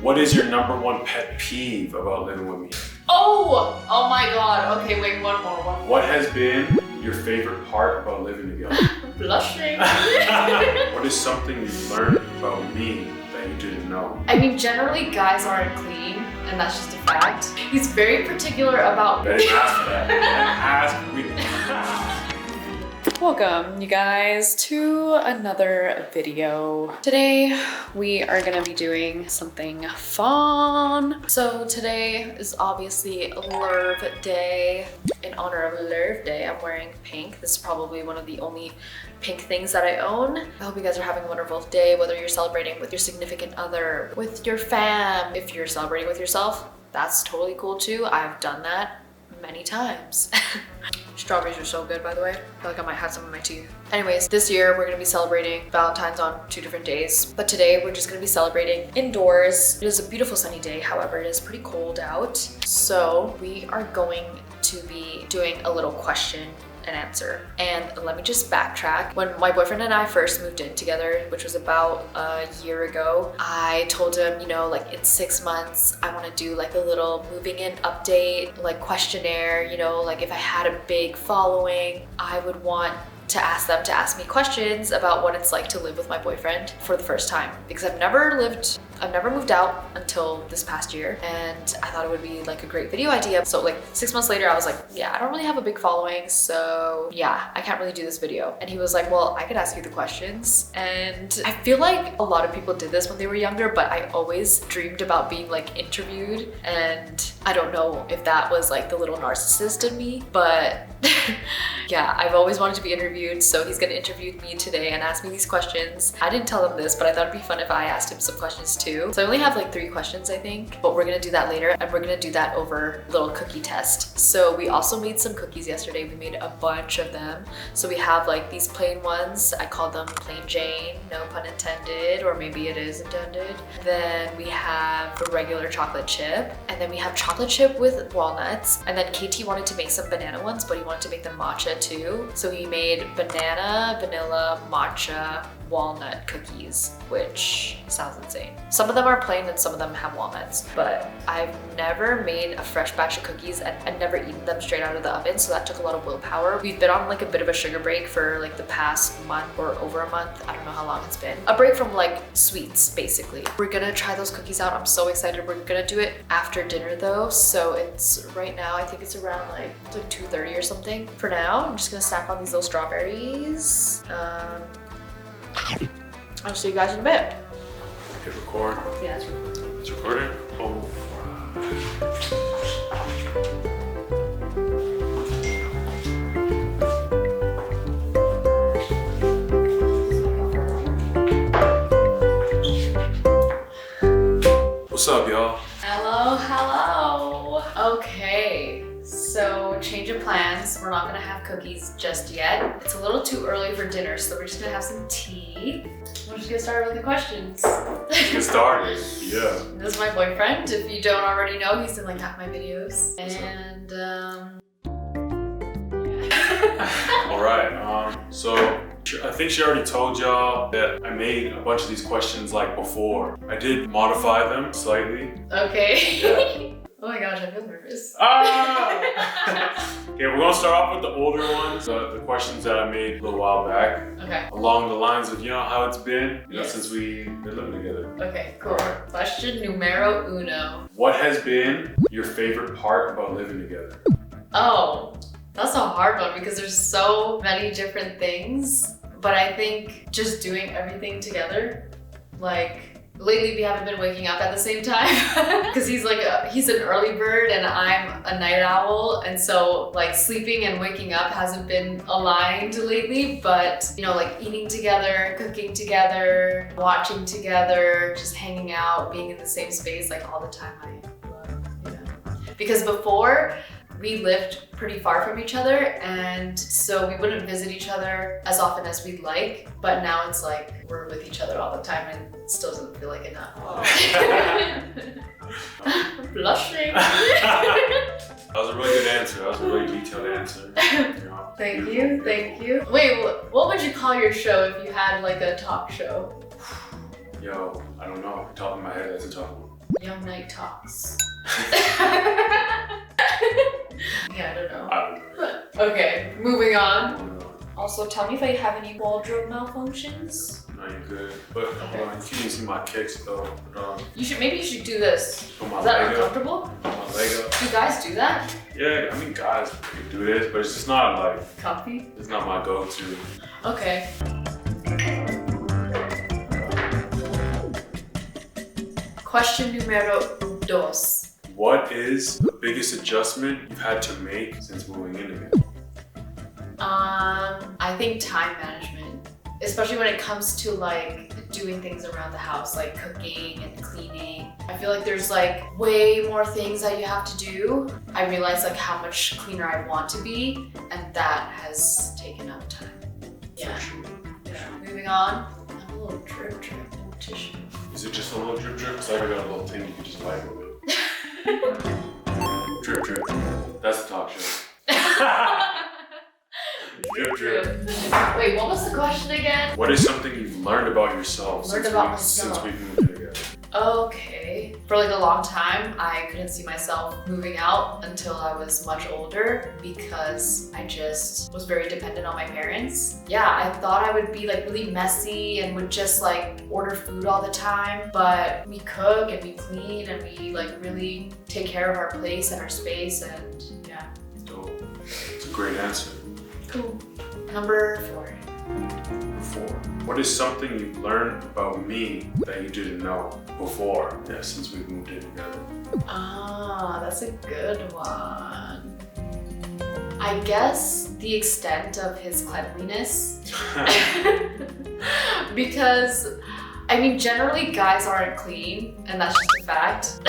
What is your #1 pet peeve about living with me? Oh my god. Okay, wait, one more. What has been your favorite part about living together? Blushing. What is something you learned about me that you didn't know? I mean, generally guys aren't clean, and that's just a fact. He's very particular about... I didn't ask for that. I didn't ask. Welcome, you guys, to another video. Today, we are gonna be doing something fun. So today is obviously LuuUuurve Day. In honor of LuuUuurve Day, I'm wearing pink. This is probably one of the only pink things that I own. I hope you guys are having a wonderful day, whether you're celebrating with your significant other, with your fam. If you're celebrating with yourself, that's totally cool too. I've done that many times. Strawberries are so good, by the way. I feel like I might have some in my teeth. Anyways, this year we're gonna be celebrating Valentine's on 2 different days. But today we're just gonna be celebrating indoors. It is a beautiful sunny day, however, it is pretty cold out. So we are going to be doing a little question and answer. And let me just backtrack. When my boyfriend and I first moved in together, which was about a year ago, I told him, you know, like in 6 months, I want to do like a little moving in update, like questionnaire, you know, like if I had a big following, I would want to ask them to ask me questions about what it's like to live with my boyfriend for the first time. Because I've never moved out until this past year, and I thought it would be like a great video idea. So like 6 months later, I was like, yeah, I don't really have a big following, so yeah, I can't really do this video. And he was like, well, I could ask you the questions. And I feel like a lot of people did this when they were younger, but I always dreamed about being like interviewed, and I don't know if that was like the little narcissist in me, but yeah, I've always wanted to be interviewed, so he's gonna interview me today and ask me these questions. I didn't tell him this, but I thought it'd be fun if I asked him some questions too. So I only have like 3 questions, I think, but we're gonna do that later, and we're gonna do that over a little cookie test. So we also made some cookies yesterday. We made a bunch of them. So we have like these plain ones. I call them plain Jane, no pun intended, or maybe it is intended. Then we have a regular chocolate chip, and then we have chocolate chip with walnuts. And then KT wanted to make some banana ones, but he wanted to make them matcha too. So he made banana, vanilla, matcha, walnut cookies, which sounds insane. Some of them are plain and some of them have walnuts, but I've never made a fresh batch of cookies and I've never eaten them straight out of the oven, so that took a lot of willpower. We've been on like a bit of a sugar break for like the past month or over a month. I don't know how long it's been. A break from like sweets, basically. We're gonna try those cookies out. I'm so excited. We're gonna do it after dinner though, so it's right now, I think it's around like 2:30 or something. For now, I'm just gonna snack on these little strawberries. I'll see you guys in a bit. Hit record. Yeah, it's recording. It's recording? Oh. What's up, y'all? Hello. Okay. So, change of plans. We're not gonna have cookies just yet. It's a little too early for dinner, so we're just gonna have some tea. We'll just get started with the questions. Let's get started, yeah. This is my boyfriend. If you don't already know, he's in like half my videos. And, All right, so I think she already told y'all that I made a bunch of these questions like before. I did modify them slightly. Okay. Yeah. Oh my gosh, I feel nervous. Okay, we're gonna start off with the older ones, the questions that I made a little while back. Okay. Along the lines of, you know, how it's been, you know, Yes. since we've been living together. Okay, cool. Question numero uno. What has been your favorite part about living together? Oh, that's a hard one because there's so many different things, but I think just doing everything together, like lately we haven't been waking up at the same time because he's an early bird and I'm a night owl, and so like sleeping and waking up hasn't been aligned lately, but you know, like eating together, cooking together, watching together, just hanging out, being in the same space like all the time, I love, you know. Because before we lived pretty far from each other, and so we wouldn't visit each other as often as we'd like, but now it's like we're with each other all the time and it still doesn't feel like enough. Blushing. That was a really good answer. That was a really detailed answer. You know? Thank you. Wait, what would you call your show if you had like a talk show? Yo, I don't know. Top of my head, that's a tough one. Young night talks. Yeah, I don't know. I don't know. Okay, moving on. Moving on. Also, tell me if I have any wardrobe malfunctions. No, you're good. But hold on, you can't even see my kicks though. Maybe you should do this. Put my Is that leg up. uncomfortable? Put my leg up. Do guys do that? Yeah, I mean guys can do this, but it's just not like, Comfy? it's not my go-to. Okay. Question numero dos. What is the biggest adjustment you've had to make since moving in together? I think time management, especially when it comes to like doing things around the house, like cooking and cleaning. I feel like there's like way more things that you have to do. I realize like how much cleaner I want to be, and that has taken up time. Yeah. Moving on. I have a little drip tissue. Is it just a little drip drip? Because I got a little thing you can just wipe with it. Drip drip. That's the talk show. Drip drip. Wait, what was the question again? What is something you've learned about yourself since we've moved in together? Okay. For like a long time, I couldn't see myself moving out until I was much older because I just was very dependent on my parents. Yeah, I thought I would be like really messy and would just like order food all the time, but we cook and we clean and we like really take care of our place and our space, and yeah. Dope. It's a great answer. Cool. Number 4. Number 4. What is something you've learned about me that you didn't know before? Yeah, since we've moved in together. Ah, that's a good one. I guess the extent of his cleanliness. Because, I mean, generally guys aren't clean, and that's just a fact.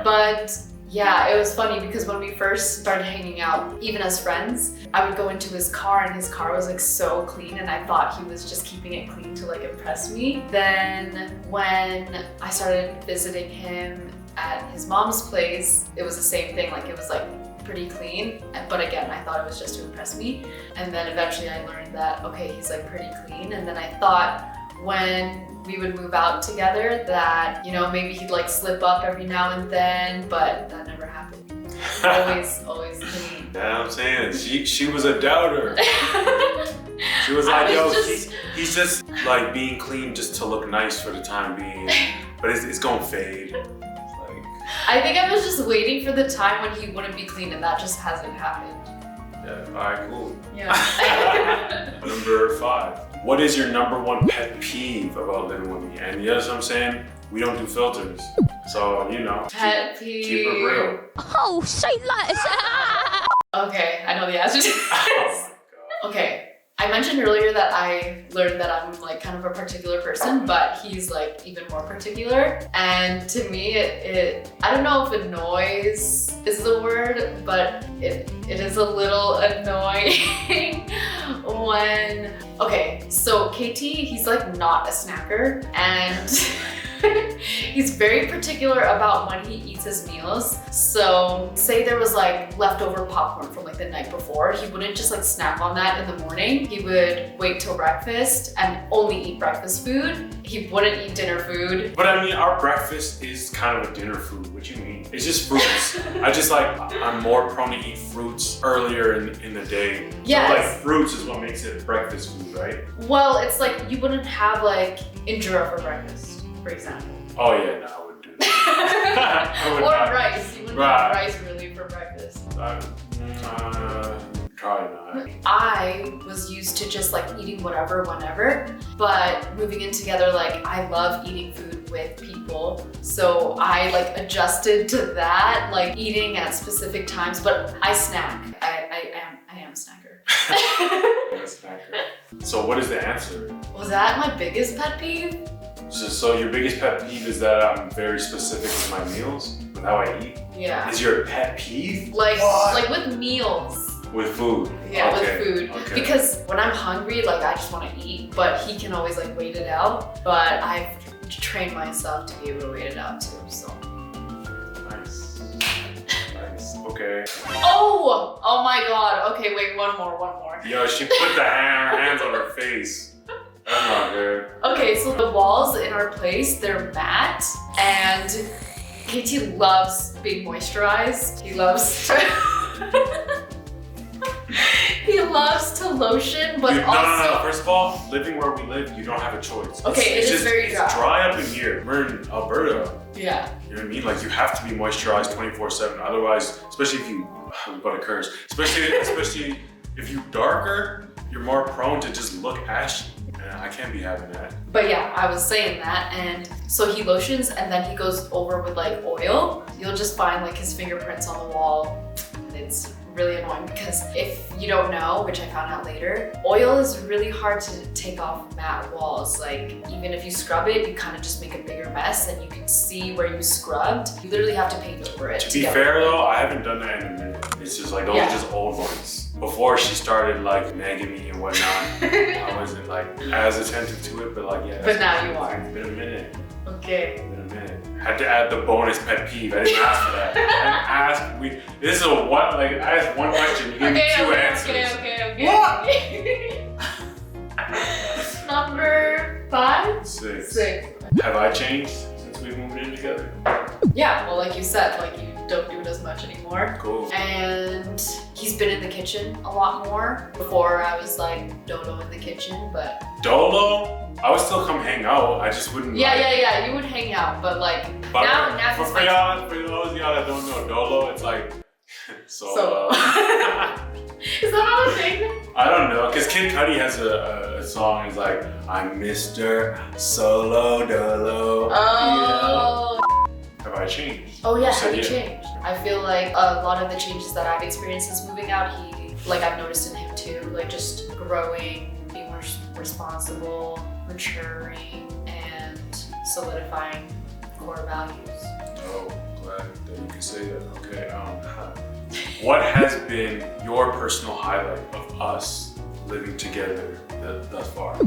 But yeah, it was funny because when we first started hanging out, even as friends, I would go into his car and his car was like so clean, and I thought he was just keeping it clean to like impress me. Then when I started visiting him at his mom's place, it was the same thing. Like it was like pretty clean, but again, I thought it was just to impress me. And then eventually I learned that, okay, he's like pretty clean. And then I thought when we would move out together that, you know, maybe he'd like slip up every now and then, but that never happened. Always clean. Yeah, I'm saying, she was a doubter. She was like, yo, he's just like being clean just to look nice for the time being, but it's gonna fade. Like, I think I was just waiting for the time when he wouldn't be clean, and that just hasn't happened. yeah, alright, cool. Yeah. Number 5. What is your number 1 pet peeve about living with me? And yes, I'm saying, we don't do filters. So, you know, Pet peeve. keep it real. Oh, say less. Okay, I know the answer to this. Oh my God. Okay, I mentioned earlier that I learned that I'm like kind of a particular person, but he's like even more particular. And to me, I don't know if annoys is the word, but it is a little annoying when, okay, so KT, he's like not a snacker, and he's very particular about when he eats his meals. So say there was like leftover popcorn from like the night before, he wouldn't just like snack on that in the morning. He would wait till breakfast and only eat breakfast food. He wouldn't eat dinner food. But I mean, our breakfast is kind of a dinner food. What you mean? It's just fruits. I'm more prone to eat fruits earlier in the day. Yes. So like fruits is what makes it breakfast food, right? Well, it's like you wouldn't have like injera for breakfast, for example. Oh yeah, no, I wouldn't do that. I would Or not. rice. You wouldn't have rice really for breakfast. Probably not. I was used to just like eating whatever, whenever, but moving in together, like I love eating food with people. So I like adjusted to that, like eating at specific times, but I snack. I am a snacker. You're a snacker. So what is the answer? Was that my biggest pet peeve? So your biggest pet peeve is that I'm very specific with my meals, with how I eat? Yeah. Is your pet peeve? Like What? like with meals. With food? Yeah, Okay, with food. okay. Because when I'm hungry, like I just want to eat, but he can always like wait it out. But I've trained myself to be able to wait it out too, so. Nice. Nice. Okay. Oh my God. Okay, wait, one more. Yo, she put her hands on her face. That's not good. Okay, so the walls in our place, they're matte, and KT loves being moisturized. He loves he loves to lotion, but Dude, also... No. First of all, living where we live, you don't have a choice. Okay, it's very dry. It's dry up in here. We're in Alberta. Yeah. You know what I mean? Like, you have to be moisturized 24/7. Otherwise, especially if you... I'm about to curse. Especially if you're darker, you're more prone to just look ashy. And I can't be having that. But yeah, I was saying that, and so he lotions and then he goes over with like oil. You'll just find like his fingerprints on the wall. It's really annoying because if you don't know, which I found out later, oil is really hard to take off matte walls. Like, even if you scrub it, you kind of just make a bigger mess and you can see where you scrubbed. You literally have to paint over it. To be fair though, I haven't done that in a minute. It's just like, those are just old ones. Before she started like nagging me and whatnot, I wasn't like as attentive to it, but like, yeah. But now you are. It's been a minute. Okay. It's been a minute. Had to add the bonus pet peeve. I didn't ask for that. I didn't ask. This is a one. Like, I asked one question. You gave me two answers. Okay. What? Number 5? 6. 6. Have I changed since we moved in together? Yeah, well, like you said, like you don't do it as much anymore. Cool. And he's been in the kitchen a lot more. Before I was like Dodo in the kitchen, but... Dolo? I would still come hang out. I just wouldn't. Yeah, you would hang out, but like now for those of y'all that don't know, Dolo, it's like solo. Is that not a thing? I don't know, because Kid Cudi has a song. It's like, I'm Mr. Solo Dolo. Oh. Yeah. Have I changed? Oh yeah, have you changed? I feel like a lot of the changes that I've experienced since moving out, I've noticed in him too, like just growing, being more responsible, maturing, and solidifying core values. Oh, glad that you can say that. Okay. What has been your personal highlight of us living together thus far?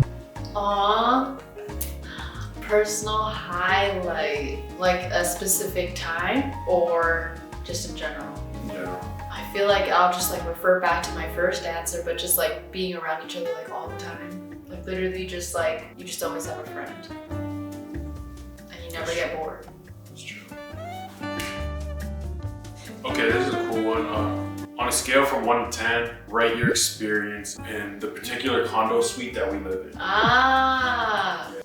Personal highlight, like a specific time or just in general? Yeah. I feel like I'll just like refer back to my first answer, but just like being around each other like all the time. Like literally just like, you just always have a friend. And you never get bored. That's true. Okay, this is a cool one. On a scale from 1 to 10, rate your experience in the particular condo suite that we live in.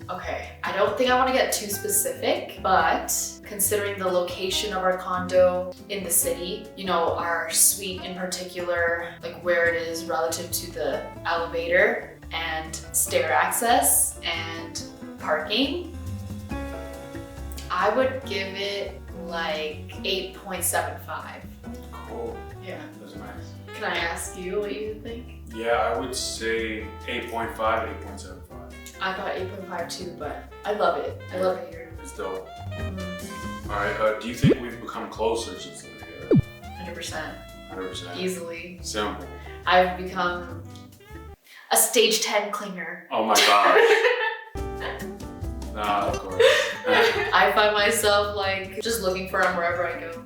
Okay. I don't think I want to get too specific, but considering the location of our condo in the city, you know, our suite in particular, like where it is relative to the elevator and stair access and parking, I would give it like 8.75. Cool. Yeah. That's nice. Can I ask you what you think? Yeah, I would say 8.5, 8.75. I thought 8.5 too, but I love it. I love it here. It's dope. Mm-hmm. Alright, do you think we've become closer since living together? 100%. 100%. Easily. Simple. I've become a stage 10 clinger. Oh my gosh. Nah, of course. I find myself like just looking for him wherever I go.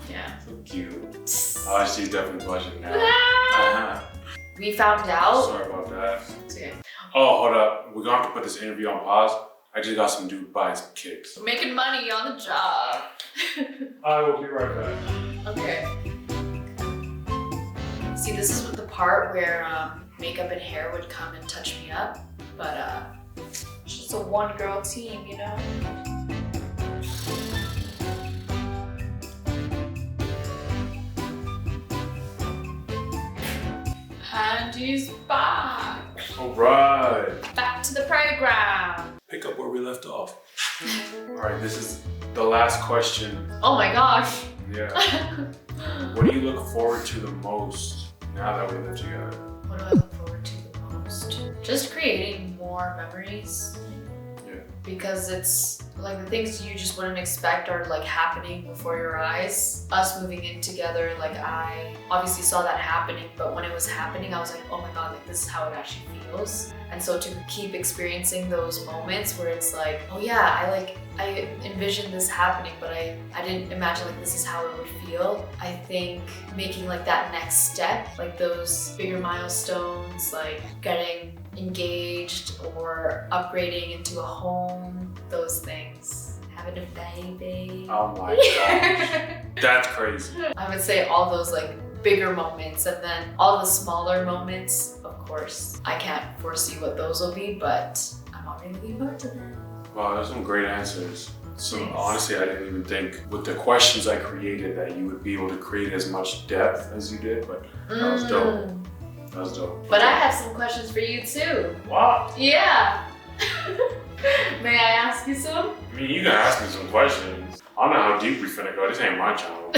Yeah. So cute. Oh, she's definitely blushing now. We found out. Sorry about that. It's okay. Oh, hold up. We're gonna have to put this interview on pause. I just got some dude buying some kicks. We're making money on the job. I will be right back. Okay. See, this is the part where makeup and hair would come and touch me up, but it's just a one-girl team, you know? And he's back. Alright. Back to the playground. Pick up where we left off. Alright, this is the last question. Oh my gosh. Yeah. What do you look forward to the most now that we live together? What do I look forward to the most? Just creating more memories. Yeah. Because it's like the things you just wouldn't expect are like happening before your eyes. Us moving in together, like I obviously saw that happening, but when it was happening, I was like, oh my god, like this is how it actually feels. And so to keep experiencing those moments where it's like, oh yeah, I envisioned this happening, but I didn't imagine like this is how it would feel. I think making like that next step, like those bigger milestones, like getting engaged or upgrading into a home, those things. Having a baby. Oh my gosh. That's crazy. I would say all those like bigger moments, and then all the smaller moments, of course, I can't foresee what those will be, but I'm already looking forward to them. Wow, those are some great answers. So Thanks. honestly, I didn't even think with the questions I created that you would be able to create as much depth as you did, but that was dope. That was dope. But I have some questions for you too. What? Yeah. May I ask you some? I mean, you can ask me some questions. I don't know how deep we finna go. This ain't my channel.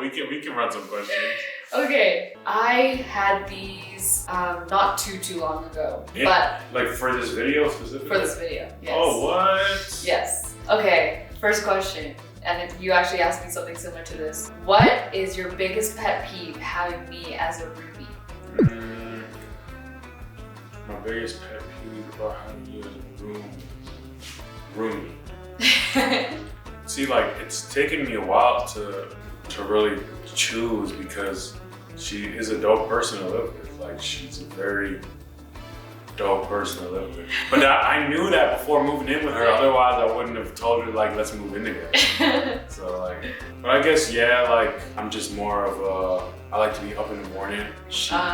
we can run some questions. Okay, I had these not too long ago, Yeah, like for this video specifically? For this video, yes. Oh, what? Yes. Okay, first question. And if you actually asked me something similar to this. What is your biggest pet peeve having me as a roomie? My biggest pet peeve about having you as a roomie. See, like, it's taken me a while to really choose because she is a dope person to live with. Like, she's a very dope person to live with. But I knew that before moving in with her, otherwise I wouldn't have told her, like, let's move in together. So, like, but I guess, yeah, like, I'm just more of a, I like to be up in the morning. She, you know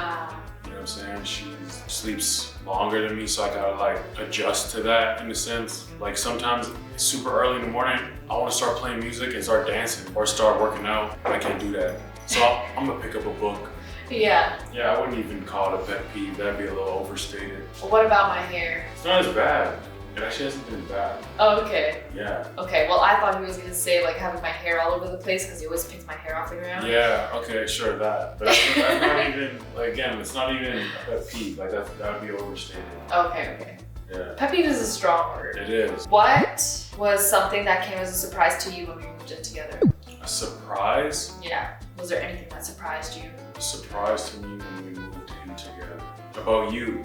what I'm saying? She sleeps longer than me, so I gotta, like, adjust to that in a sense. Like, sometimes super early in the morning, I wanna start playing music and start dancing or start working out, but I can't do that. So I'm gonna pick up a book. Yeah. Yeah, I wouldn't even call it a pet peeve. That'd be a little overstated. Well, what about my hair? It's not as bad. It actually hasn't been bad. Oh, okay. Yeah. Okay, well, I thought he was gonna say like having my hair all over the place because he always picks my hair off the ground. Yeah, okay, sure, that. But that's not even, like, again, it's not even a pet peeve. Like, that would be overstated. Okay. Yeah. Pet peeve is a strong word. It is. What was something that came as a surprise to you when we moved in together? A surprise? Yeah. Was there anything that surprised you? A surprise to me when we moved in together. About you?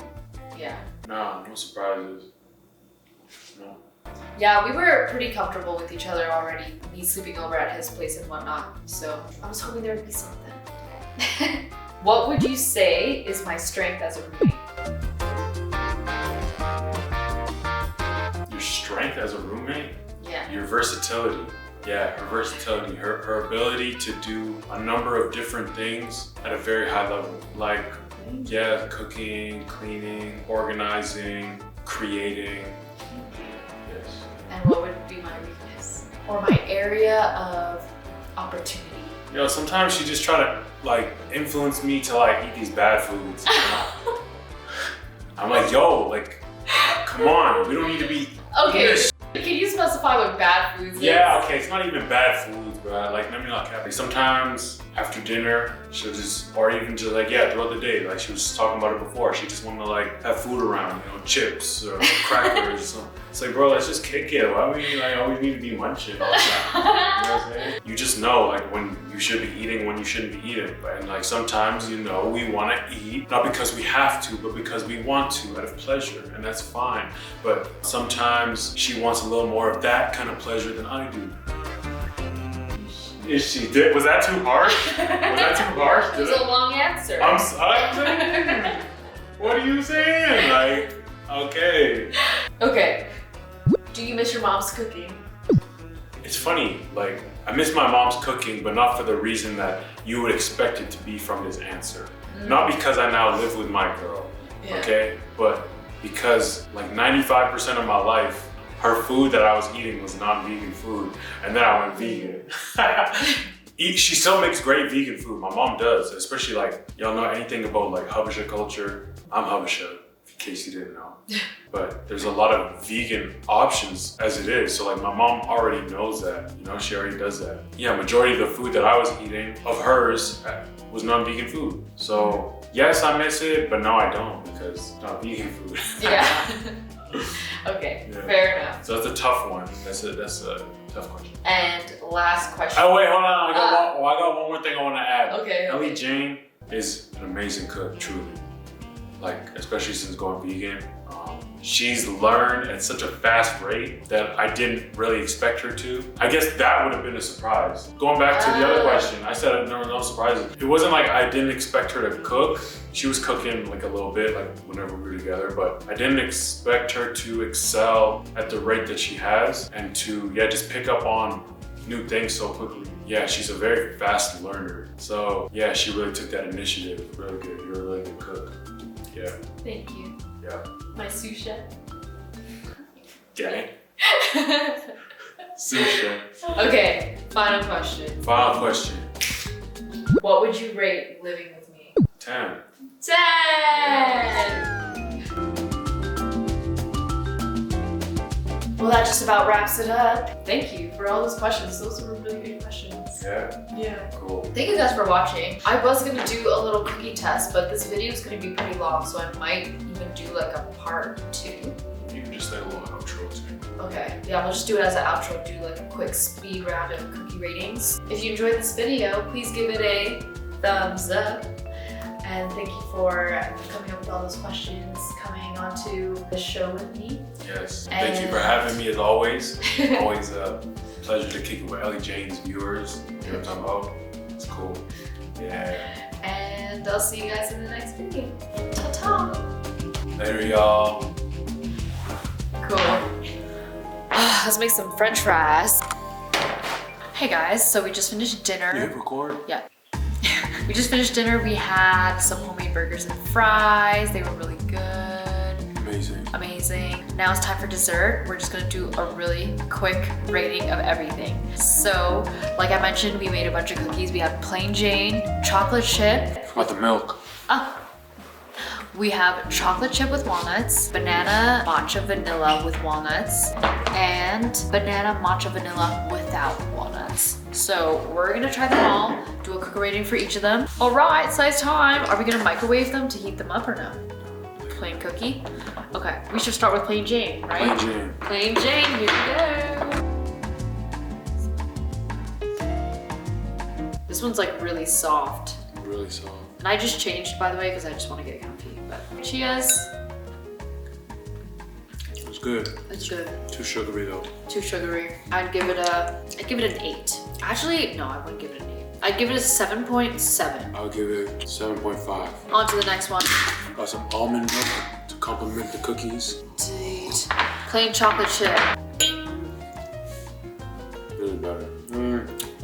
Yeah. No surprises. No. Yeah, we were pretty comfortable with each other already. Me sleeping over at his place and whatnot. So I was hoping there would be something. What would you say is my strength as a roommate? Your strength as a roommate? Yeah. Your versatility. Yeah, her versatility, her ability to do a number of different things at a very high level. Like, yeah, cooking, cleaning, organizing, creating. Yes. And what would be my weakness? Or my area of opportunity? You know, sometimes she just try to, like, influence me to, like, eat these bad foods. I'm like, yo, like, come on, we don't need to be Okay, can you specify what bad foods is? Yeah, okay, it's not even bad foods, but like, let me not cap. Sometimes after dinner, she'll just, or even just like, yeah, throughout the day, like she was talking about it before, she just wanted to like have food around, you know, chips or crackers or something. It's like, bro, let's just kick it. Why do we like always need to be munching all the time? You know what I'm saying? You just know like when you should be eating, when you shouldn't be eating. And like sometimes, you know, we want to eat, not because we have to, but because we want to out of pleasure, and that's fine. But sometimes she wants a little more of that kind of pleasure than I do. Is she? Was that too harsh? Was that too harsh? It was a long answer. I'm saying. What are you saying? Like, okay. Okay. Do you miss your mom's cooking? It's funny, like, I miss my mom's cooking, but not for the reason that you would expect it to be from this answer. Not because I now live with my girl, okay? But because like 95% of my life, her food that I was eating was non-vegan food, and then I went vegan. She still makes great vegan food, my mom does, especially like, y'all know anything about like Habesha culture? I'm Habesha, in case you didn't know. But there's a lot of vegan options as it is, so like my mom already knows that, you know, she already does that. Yeah, majority of the food that I was eating of hers was non-vegan food. So yes, I miss it, but no, I don't, because it's not vegan food. Yeah. Okay, fair enough. So that's a tough one. That's a tough question. And last question. Oh wait, hold on. I got one more thing I want to add. Okay. Ellie Jane is an amazing cook, truly. Like, especially since going vegan. she's learned at such a fast rate that I didn't really expect her to. I guess that would have been a surprise. Going back to the other question, I said no surprises. It wasn't like I didn't expect her to cook. She was cooking like a little bit, like whenever we were together, but I didn't expect her to excel at the rate that she has and to, just pick up on new things so quickly. Yeah, she's a very fast learner. So yeah, she really took that initiative. Really good. You're a really good cook. Yeah. Thank you. Yeah. My sous chef. Gang. Sous chef. Okay, final question. Final question. What would you rate living with me? 10. 10! Well, that just about wraps it up. Thank you for all those questions. Those were really good questions. Yeah. Cool. Thank you guys for watching. I was gonna do a little cookie test, but this video is gonna be pretty long, so I might even do like a part 2. You can just say a little outro too. Okay, yeah, we'll just do it as an outro, do like a quick speed round of cookie ratings. If you enjoyed this video, please give it a thumbs up. And thank you for coming up with all those questions, coming onto the show with me. Yes, thank you for having me as always. Always a pleasure to kick it with Ellie Jane's viewers. You know what I'm talking about? It's cool. Yeah. And I'll see you guys in the next video. Ta-ta! Later, y'all. Cool. Let's make some french fries. Hey guys, so we just finished dinner. You hit record? Yeah. We just finished dinner. We had some homemade burgers and fries. They were really good. Amazing. Now it's time for dessert. We're just gonna do a really quick rating of everything. So, like I mentioned, we made a bunch of cookies. We have plain Jane, chocolate chip. What about the milk? We have chocolate chip with walnuts, banana matcha vanilla with walnuts, and banana matcha vanilla without walnuts. So we're gonna try them all, do a cookie rating for each of them. All right, size time. Are we gonna microwave them to heat them up or no? Plain cookie? Okay, we should start with plain Jane, right? Plain Jane. Plain Jane, here we go. This one's like really soft. Really soft. And I just changed, by the way, because I just want to get comfy. But cheers. It's good. It's good. Too sugary though. Too sugary. I'd give it an 8. Actually, no, I wouldn't give it an 8. I'd give it a 7.7. I'll give it 7.5. On to the next one. Got some almond milk to complement the cookies. Dude. Plain chocolate chip. Really better.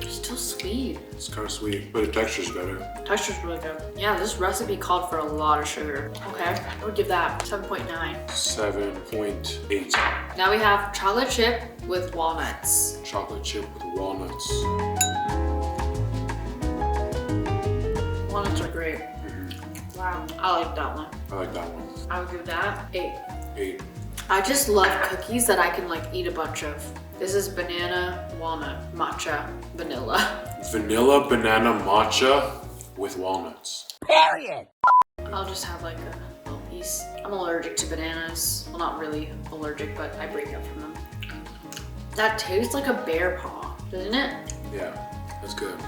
Still sweet. It's kind of sweet, but the texture's better. Texture's really good. Yeah, this recipe called for a lot of sugar. Okay, I would give that 7.9. 7.8. Now we have chocolate chip with walnuts. Chocolate chip with walnuts. Walnuts are great. Wow, I like that one. I like that one. I would give that 8. 8. I just love cookies that I can like eat a bunch of. This is banana, walnut, matcha, vanilla. Vanilla banana matcha with walnuts. Period. I'll just have like a little piece. I'm allergic to bananas. Well, not really allergic, but I break out from them. That tastes like a bear paw, doesn't it? Yeah, that's good.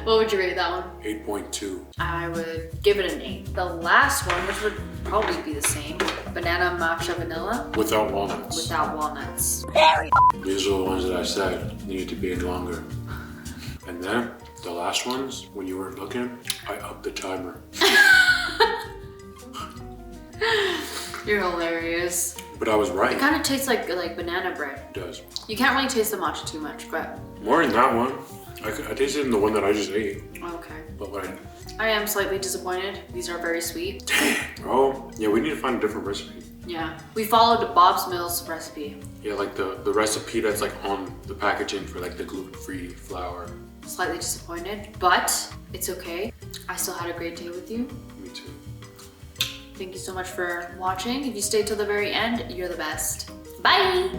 What would you rate that one? 8.2. I would give it an 8. The last one, which would probably be the same, banana matcha vanilla. Without walnuts. Without walnuts. Period. These are the ones that I said needed to be in longer. And then the last ones, when you weren't looking, I upped the timer. You're hilarious. But I was right. It kind of tastes like banana bread. It does. You can't really taste the matcha too much, but... More in that one. I tasted in the one that I just ate. Okay. But like... I am slightly disappointed. These are very sweet. Dang, bro. Yeah, we need to find a different recipe. Yeah. We followed Bob's Mills recipe. Yeah, like the recipe that's like on the packaging for like the gluten-free flour. Slightly disappointed, but it's okay. I still had a great day with you. Me too. Thank you so much for watching. If you stayed till the very end, you're the best. Bye!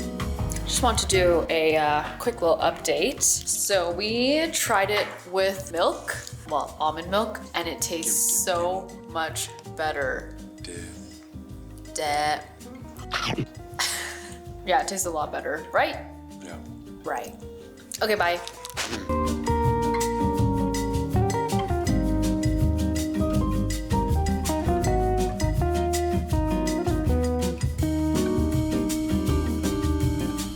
Just want to do a quick little update. So we tried it with milk, well, almond milk, and it tastes so much better. Yeah, it tastes a lot better, right? Yeah. Right. Okay, bye.